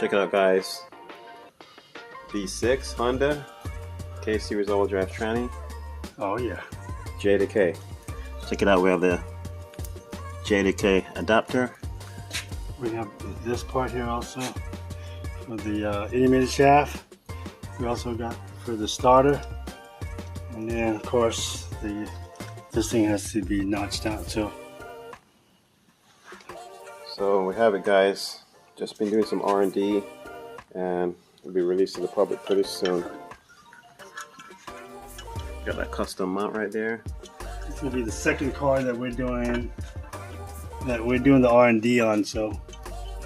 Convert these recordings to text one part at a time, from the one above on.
Check it out, guys. V6 Honda Kseries all drive tranny. Oh yeah. J2K. Check it out. We have the J2K adapter. We have this part here also for the intermittent shaft. We also got for the starter, and then of course this thing has to be notched out too. So we have it, guys. Just been doing some R&D, and it'll be released to the public pretty soon. Got that custom mount right there. It's gonna be the second car that we're doing the R&D on. So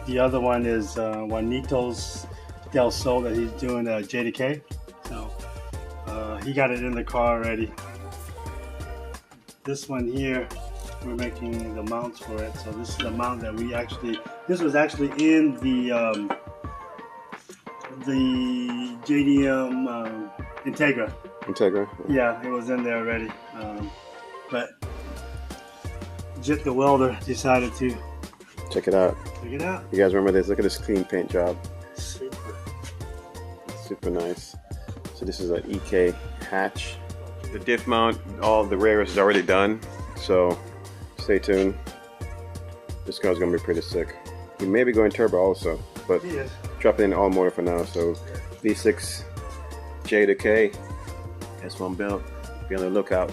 the other one is Juanito's Del Sol that he's doing J2K. So he got it in the car already. This one here, we're making the mounts for it. So this is the mount that this was actually in the JDM Integra. Integra. Yeah, it was in there already. But Jit the welder decided to check it out. Check it out. You guys remember this? Look at this clean paint job. Super nice. So this is an EK hatch. The diff mount, all the rear is already done. So stay tuned. This car's gonna be pretty sick. We may be going turbo also, but dropping in all motor for now. So V6 J2K S1 build. Be on the lookout.